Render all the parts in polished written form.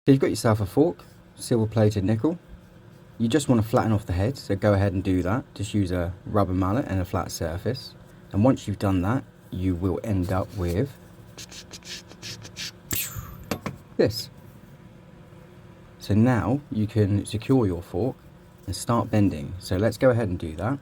So you've got yourself a fork, silver plated nickel. You just want to flatten off the head, so go ahead and do that. Just use a rubber mallet and a flat surface. And once you've done that, you will end up with this. So now you can secure your fork and start bending. So let's go ahead and do that.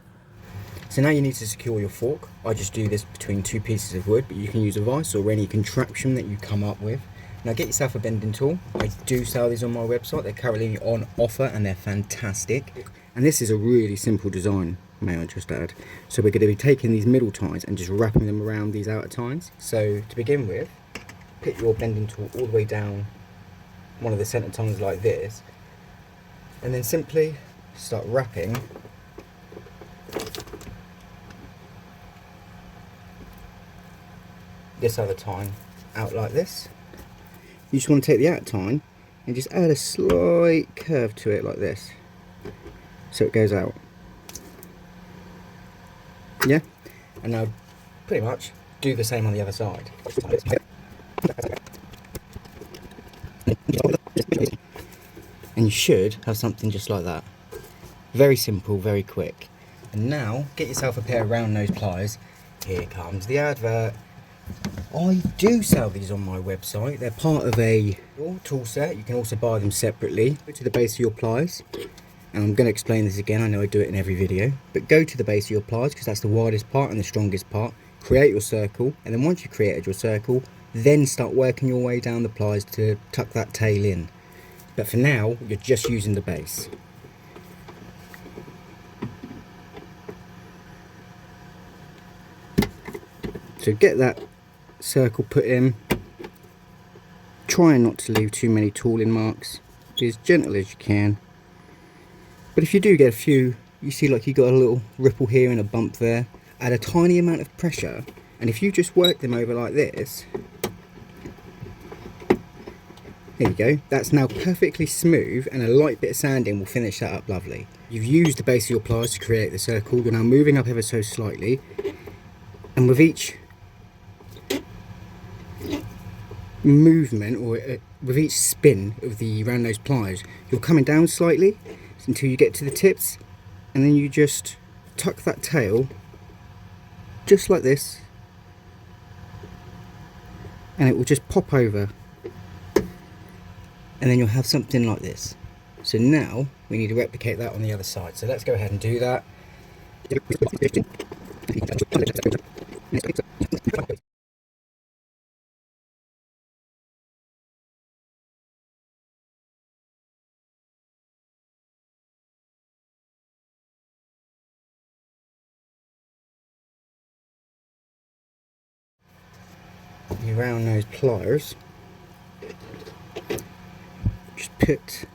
So now you need to secure your fork. I just do this between two pieces of wood, but you can use a vise or any contraption that you come up with. Now get yourself a bending tool. I do sell these on my website. They're currently on offer and they're fantastic. And this is a really simple design, may I just add. So we're going to be taking these middle tines and just wrapping them around these outer tines. So to begin with, put your bending tool all the way down one of the center tines like this, and then simply start wrapping this other tine out like this. You just want to take the outer tine and just add a slight curve to it like this, so it goes out. Yeah, and now pretty much do the same on the other side. And you should have something just like that. Very simple, very quick. And now get yourself a pair of round nose pliers. Here comes the advert. I do sell these on my website. They're part of a tool set. You can also buy them separately. Go to the base of your pliers. And I'm going to explain this again. I know I do it in every video. But go to the base of your pliers because that's the widest part and the strongest part. Create your circle. And then once you've created your circle, then start working your way down the pliers to tuck that tail in. But for now, you're just using the base. So get that circle put in. Try not to leave too many tooling marks. Be as gentle as you can. But if you do get a few, you see like you got a little ripple here and a bump there, add a tiny amount of pressure, and if you just work them over like this, there you go, that's now perfectly smooth, and a light bit of sanding will finish that up lovely. You've used the base of your pliers to create the circle. You're now moving up ever so slightly, and with each movement, or with each spin of the round nose pliers, you're coming down slightly until you get to the tips, and then you just tuck that tail just like this, and it will just pop over, and then you'll have something like this. So now we need to replicate that on the other side, so let's go ahead and do that. Your round nose pliers, just put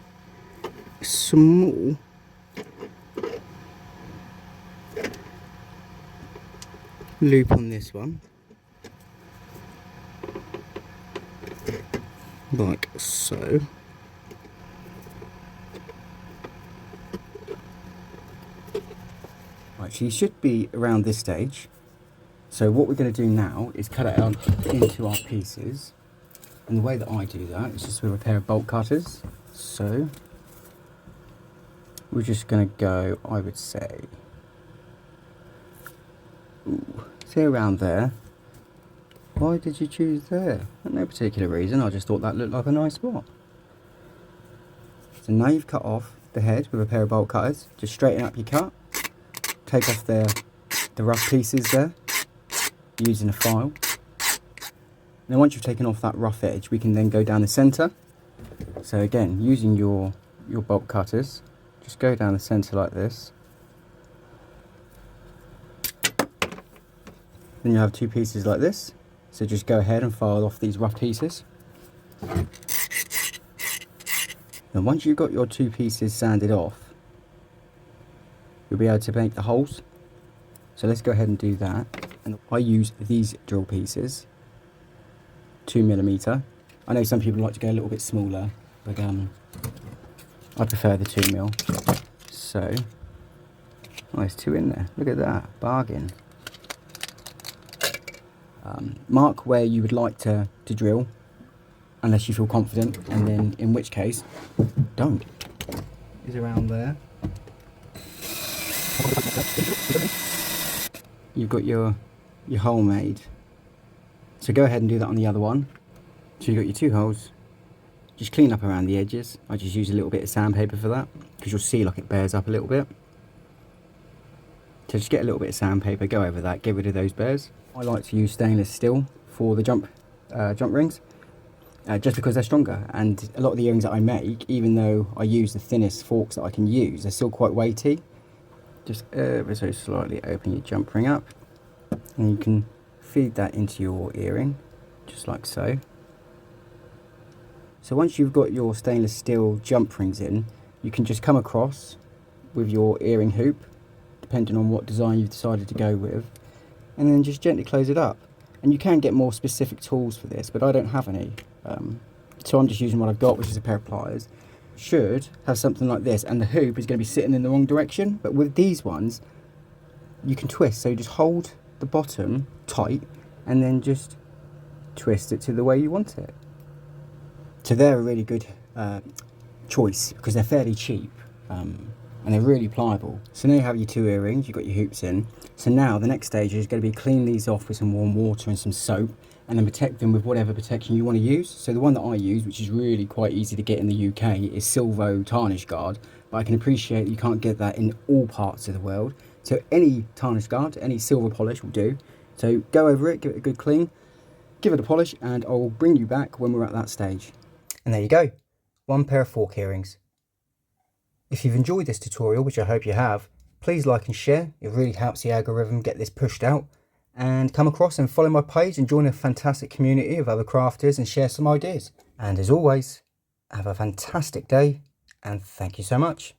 a small loop on this one, like so. Right, so you should be around this stage. So what we're going to do now is cut it out into our pieces, and the way that I do that is just with a pair of bolt cutters. So we're just going to go, I would say, say around there. Why did you choose there? For no particular reason, I just thought that looked like a nice spot. So now you've cut off the head with a pair of bolt cutters, just straighten up your cut, take off the rough pieces there, using a file. And then once you've taken off that rough edge, we can then go down the centre. So again, using your bolt cutters, just go down the centre like this. Then you have two pieces like this. So just go ahead and file off these rough pieces. And once you've got your two pieces sanded off, you'll be able to make the holes. So let's go ahead and do that. And I use these drill pieces, 2mm. I know some people like to go a little bit smaller, but I prefer the 2mm. So, oh, there's two in there. Look at that, bargain. Mark where you would like to drill, unless you feel confident, and then in which case, don't. Is around there. You've got your hole made. So go ahead and do that on the other one. So you've got your 2 holes. Just clean up around the edges. I just use a little bit of sandpaper for that, because you'll see like it bears up a little bit. So just get a little bit of sandpaper, go over that, get rid of those bears. I like to use stainless steel for the jump rings, just because they're stronger. And a lot of the earrings that I make, even though I use the thinnest forks that I can use, they're still quite weighty. Just ever so slightly open your jump ring up, and you can feed that into your earring, just like so. So once you've got your stainless steel jump rings in, you can just come across with your earring hoop, depending on what design you've decided to go with, and then just gently close it up. And you can get more specific tools for this, but I don't have any. So I'm just using what I've got, which is a pair of pliers. Should have something like this, and the hoop is going to be sitting in the wrong direction. But with these ones, you can twist. So you just hold the bottom tight, and then just twist it to the way you want it. So they're a really good choice, because they're fairly cheap. And they're really pliable. So now you have your 2 earrings, you've got your hoops in. So now the next stage is going to be clean these off with some warm water and some soap, and then protect them with whatever protection you want to use. So the one that I use, which is really quite easy to get in the UK, is Silvo Tarnish Guard, but I can appreciate that you can't get that in all parts of the world. So any tarnish guard, any silver polish will do. So go over it, give it a good clean, give it a polish, and I'll bring you back when we're at that stage. And there you go, 1 pair of fork earrings. If you've enjoyed this tutorial, which I hope you have, please like and share. It really helps the algorithm get this pushed out. And come across and follow my page and join a fantastic community of other crafters and share some ideas. And as always, have a fantastic day, and thank you so much.